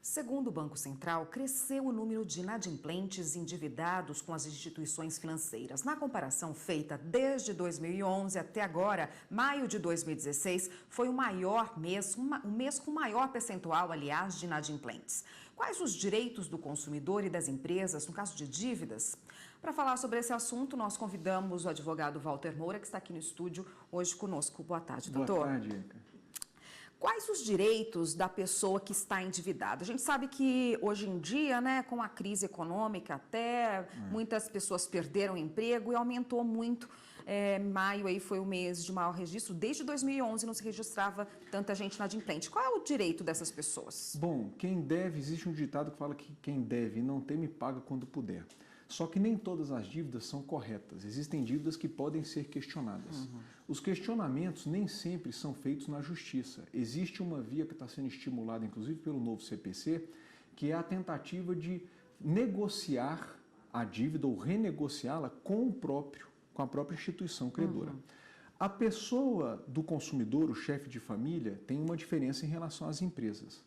Segundo o Banco Central, cresceu o número de inadimplentes endividados com as instituições financeiras. Na comparação feita desde 2011 até agora, maio de 2016 foi o maior mês, o mês com maior percentual, aliás, de inadimplentes. Quais os direitos do consumidor e das empresas no caso de dívidas? Para falar sobre esse assunto, nós convidamos o advogado Walter Moura, que está aqui no estúdio hoje conosco. Boa tarde, doutor. Boa tarde, Erika. Quais os direitos da pessoa que está endividada? A gente sabe que hoje em dia, né, com a crise econômica até, muitas pessoas perderam o emprego e aumentou muito. Maio aí foi o mês de maior registro. Desde 2011 não se registrava tanta gente inadimplente. Qual é o direito dessas pessoas? Bom, quem deve, existe um ditado que fala que quem deve não teme paga quando puder. Só que nem todas as dívidas são corretas. Existem dívidas que podem ser questionadas. Os questionamentos nem sempre são feitos na justiça. Existe uma via que está sendo estimulada, inclusive pelo novo CPC, que é a tentativa de negociar a dívida ou renegociá-la com a própria instituição credora. A pessoa do consumidor, o chefe de família, tem uma diferença em relação às empresas.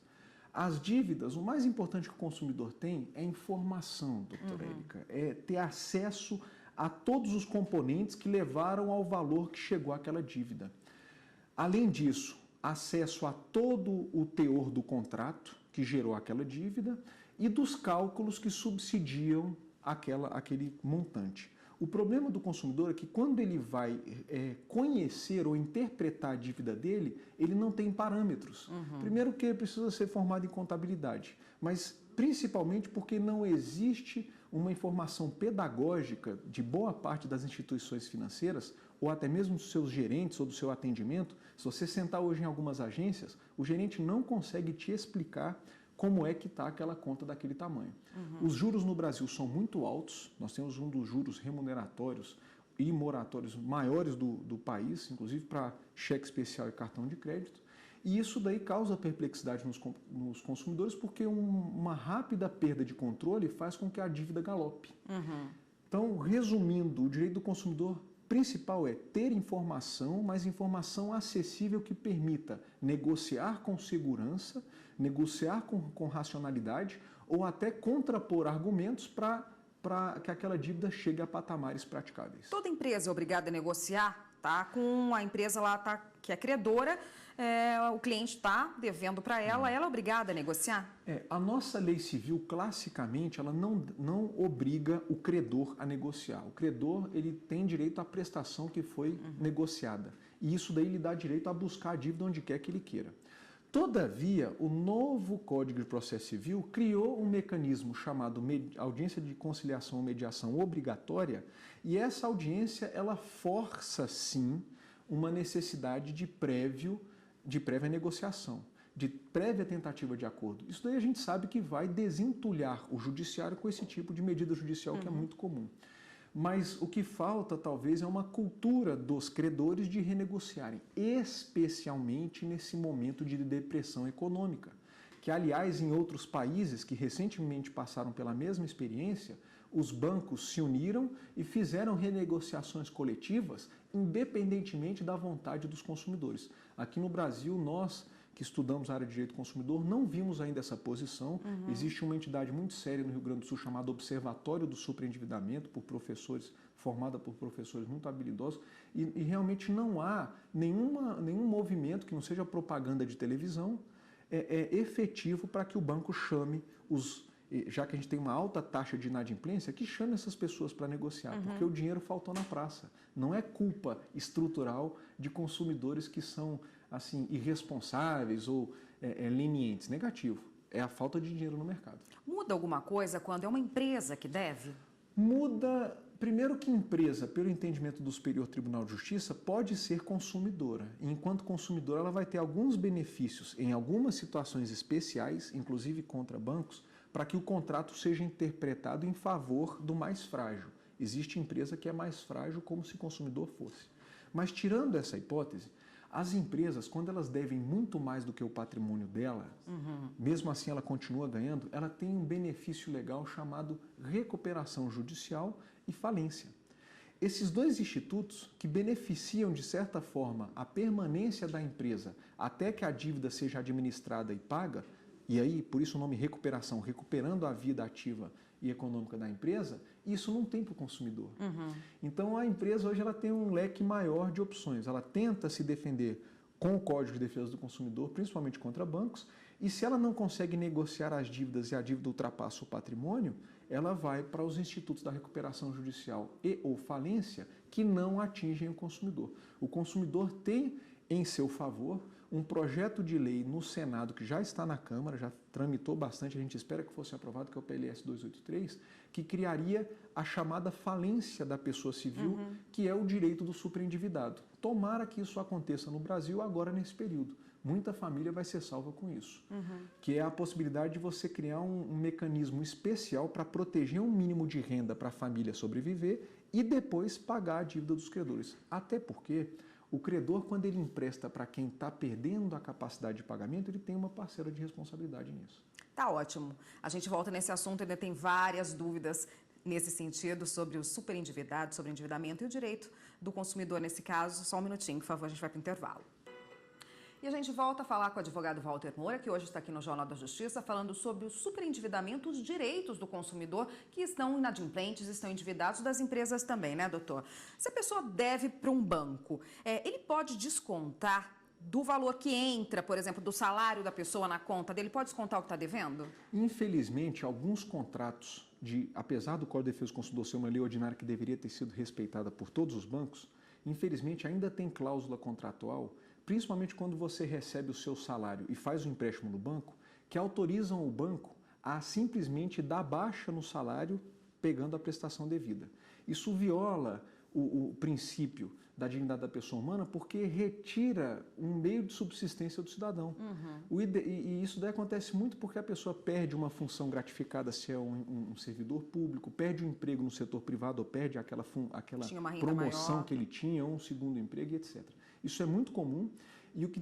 As dívidas, o mais importante que o consumidor tem é informação, doutora Erika, é ter acesso a todos os componentes que levaram ao valor que chegou àquela dívida. Além disso, acesso a todo o teor do contrato que gerou aquela dívida e dos cálculos que subsidiam aquele montante. O problema do consumidor é que quando ele vai conhecer ou interpretar a dívida dele, ele não tem parâmetros. Primeiro que ele precisa ser formado em contabilidade, mas principalmente porque não existe uma informação pedagógica de boa parte das instituições financeiras, ou até mesmo dos seus gerentes ou do seu atendimento. Se você sentar hoje em algumas agências, o gerente não consegue te explicar como é que está aquela conta daquele tamanho. Os juros no Brasil são muito altos, nós temos um dos juros remuneratórios e moratórios maiores do país, inclusive para cheque especial e cartão de crédito, e isso daí causa perplexidade nos consumidores, porque uma rápida perda de controle faz com que a dívida galope. Então, resumindo, o direito do consumidor principal é ter informação, mas informação acessível que permita negociar com segurança, negociar com racionalidade ou até contrapor argumentos para que aquela dívida chegue a patamares praticáveis. Toda empresa é obrigada a negociar, tá? Com a empresa lá que é credora, o cliente está devendo para ela, ela é obrigada a negociar? A nossa lei civil, classicamente, ela não obriga o credor a negociar. O credor, ele tem direito à prestação que foi negociada. E isso daí lhe dá direito a buscar a dívida onde quer que ele queira. Todavia, o novo Código de Processo Civil criou um mecanismo chamado audiência de conciliação ou mediação obrigatória, e essa audiência, ela força, sim, uma necessidade de prévia negociação, de prévia tentativa de acordo. Isso daí a gente sabe que vai desentulhar o judiciário com esse tipo de medida judicial que é muito comum. Mas o que falta, talvez, é uma cultura dos credores de renegociarem, especialmente nesse momento de depressão econômica, que, aliás, em outros países que recentemente passaram pela mesma experiência, os bancos se uniram e fizeram renegociações coletivas, independentemente da vontade dos consumidores. Aqui no Brasil, nós que estudamos a área de direito do consumidor, não vimos ainda essa posição. Existe uma entidade muito séria no Rio Grande do Sul chamada Observatório do Superendividamento, formada por professores muito habilidosos, e realmente não há nenhum movimento que não seja propaganda de televisão efetivo para que o banco chame já que a gente tem uma alta taxa de inadimplência, que chame essas pessoas para negociar, porque o dinheiro faltou na praça. Não é culpa estrutural de consumidores que são assim irresponsáveis ou lenientes. Negativo. É a falta de dinheiro no mercado. Muda alguma coisa quando é uma empresa que deve? Muda. Primeiro que empresa, pelo entendimento do Superior Tribunal de Justiça, pode ser consumidora. E enquanto consumidora, ela vai ter alguns benefícios em algumas situações especiais, inclusive contra bancos, para que o contrato seja interpretado em favor do mais frágil. Existe empresa que é mais frágil como se consumidor fosse. Mas tirando essa hipótese, as empresas, quando elas devem muito mais do que o patrimônio dela, mesmo assim ela continua ganhando, ela tem um benefício legal chamado recuperação judicial e falência. Esses dois institutos, que beneficiam de certa forma a permanência da empresa até que a dívida seja administrada e paga, e aí, por isso o nome recuperação, recuperando a vida ativa e econômica da empresa, isso não tem para o consumidor. Então a empresa hoje ela tem um leque maior de opções, ela tenta se defender com o Código de Defesa do Consumidor, principalmente contra bancos, e se ela não consegue negociar as dívidas e a dívida ultrapassa o patrimônio, ela vai para os institutos da recuperação judicial e ou falência que não atingem o consumidor. O consumidor tem em seu favor um projeto de lei no Senado que já está na Câmara, já tramitou bastante, a gente espera que fosse aprovado, que é o PLS 283, que criaria a chamada falência da pessoa civil, que é o direito do superendividado. Tomara que isso aconteça no Brasil agora nesse período. Muita família vai ser salva com isso, que é a possibilidade de você criar um mecanismo especial para proteger um mínimo de renda para a família sobreviver e depois pagar a dívida dos credores. Até porque o credor, quando ele empresta para quem está perdendo a capacidade de pagamento, ele tem uma parcela de responsabilidade nisso. Tá ótimo. A gente volta nesse assunto, ainda tem várias dúvidas nesse sentido sobre o superendividado, sobre o endividamento e o direito do consumidor nesse caso. Só um minutinho, por favor, a gente vai para o intervalo. E a gente volta a falar com o advogado Walter Moura, que hoje está aqui no Jornal da Justiça, falando sobre o superendividamento, os direitos do consumidor que estão inadimplentes, estão endividados, das empresas também, né, doutor? Se a pessoa deve para um banco, ele pode descontar do valor que entra, por exemplo, do salário da pessoa na conta dele, pode descontar o que está devendo? Infelizmente, alguns contratos, apesar do Código de Defesa do Consumidor ser uma lei ordinária que deveria ter sido respeitada por todos os bancos, infelizmente ainda tem cláusula contratual, principalmente quando você recebe o seu salário e faz um empréstimo no banco, que autorizam o banco a simplesmente dar baixa no salário pegando a prestação devida. Isso viola o princípio da dignidade da pessoa humana porque retira um meio de subsistência do cidadão. E isso daí acontece muito porque a pessoa perde uma função gratificada se é um servidor público, perde um emprego no setor privado ou perde aquela promoção maior que ele tinha, ou um segundo emprego, etc. Isso é muito comum e o que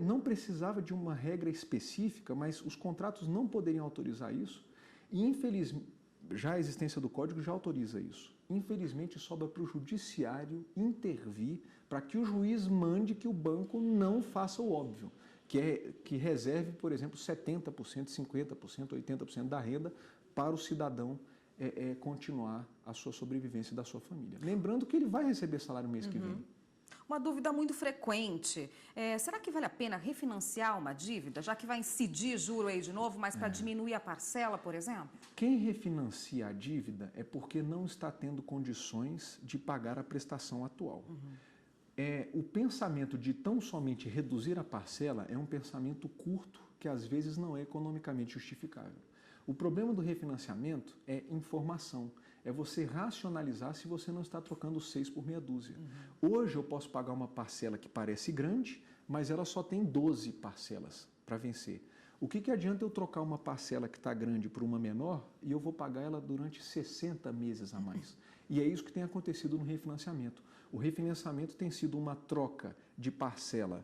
não precisava de uma regra específica, mas os contratos não poderiam autorizar isso e, infelizmente, já a existência do Código já autoriza isso. Infelizmente, sobra para o judiciário intervir para que o juiz mande que o banco não faça o óbvio, que reserve, por exemplo, 70%, 50%, 80% da renda para o cidadão continuar a sua sobrevivência da sua família. Lembrando que ele vai receber salário mês que vem. Uma dúvida muito frequente, será que vale a pena refinanciar uma dívida, já que vai incidir juro aí de novo, mas para diminuir a parcela, por exemplo? Quem refinancia a dívida é porque não está tendo condições de pagar a prestação atual. O pensamento de tão somente reduzir a parcela é um pensamento curto que às vezes não é economicamente justificável. O problema do refinanciamento é informação. É você racionalizar se você não está trocando 6 por meia dúzia. Hoje eu posso pagar uma parcela que parece grande, mas ela só tem 12 parcelas para vencer. O que adianta eu trocar uma parcela que está grande por uma menor e eu vou pagar ela durante 60 meses a mais? E é isso que tem acontecido no refinanciamento. O refinanciamento tem sido uma troca de parcela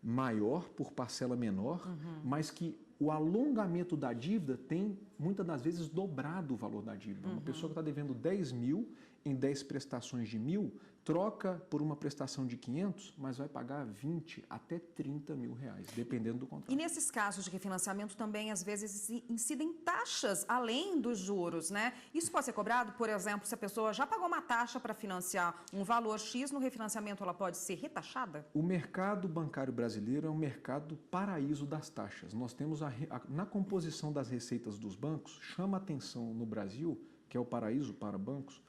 maior por parcela menor, mas que o alongamento da dívida tem, muitas das vezes, dobrado o valor da dívida. Uma pessoa que está devendo 10 mil em 10 prestações de 1.000, troca por uma prestação de 500, mas vai pagar 20 até 30 mil reais, dependendo do contrato. E nesses casos de refinanciamento também, às vezes, incidem taxas além dos juros, né? Isso pode ser cobrado, por exemplo, se a pessoa já pagou uma taxa para financiar um valor X, no refinanciamento ela pode ser retaxada? O mercado bancário brasileiro é um mercado paraíso das taxas. Nós temos, na composição das receitas dos bancos, chama a atenção no Brasil, que é o paraíso para bancos,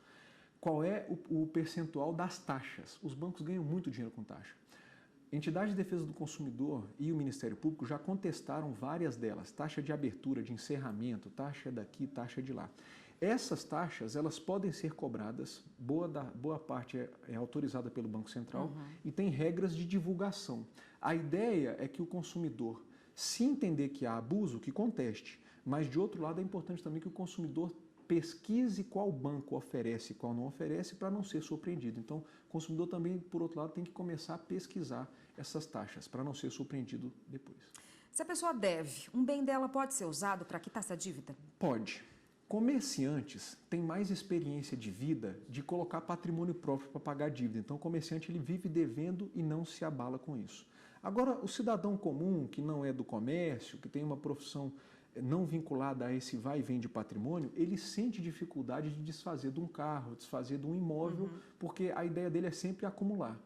qual é o percentual das taxas. Os bancos ganham muito dinheiro com taxa. Entidades de defesa do consumidor e o Ministério Público já contestaram várias delas, taxa de abertura, de encerramento, taxa daqui, taxa de lá. Essas taxas, elas podem ser cobradas, boa parte é autorizada pelo Banco Central e tem regras de divulgação. A ideia é que o consumidor, se entender que há abuso, que conteste, mas de outro lado é importante também que o consumidor pesquise qual banco oferece e qual não oferece para não ser surpreendido. Então, o consumidor também, por outro lado, tem que começar a pesquisar essas taxas para não ser surpreendido depois. Se a pessoa deve, um bem dela pode ser usado para quitar essa dívida? Pode. Comerciantes têm mais experiência de vida de colocar patrimônio próprio para pagar a dívida. Então, o comerciante ele vive devendo e não se abala com isso. Agora, o cidadão comum, que não é do comércio, que tem uma profissão não vinculada a esse vai e vem de patrimônio, ele sente dificuldade de desfazer de um carro, desfazer de um imóvel, porque a ideia dele é sempre acumular.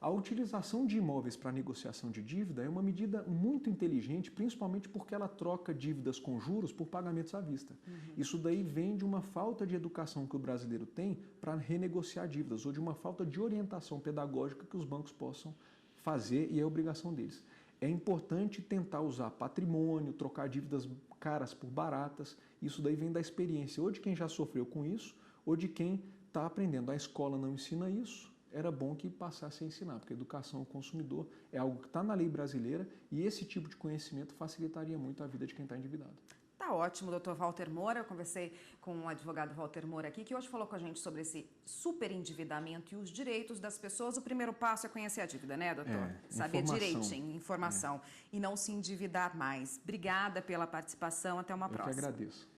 A utilização de imóveis para negociação de dívida é uma medida muito inteligente, principalmente porque ela troca dívidas com juros por pagamentos à vista. Isso daí vem de uma falta de educação que o brasileiro tem para renegociar dívidas, ou de uma falta de orientação pedagógica que os bancos possam fazer, e é obrigação deles. É importante tentar usar patrimônio, trocar dívidas caras por baratas. Isso daí vem da experiência ou de quem já sofreu com isso, ou de quem está aprendendo. A escola não ensina isso, era bom que passasse a ensinar, porque educação ao consumidor é algo que está na lei brasileira e esse tipo de conhecimento facilitaria muito a vida de quem está endividado. Tá ótimo, doutor Walter Moura. Eu conversei com o advogado Walter Moura aqui, que hoje falou com a gente sobre esse superendividamento e os direitos das pessoas. O primeiro passo é conhecer a dívida, né, doutor? Saber direitinho, informação, e não se endividar mais. Obrigada pela participação. Até uma próxima. Eu que agradeço.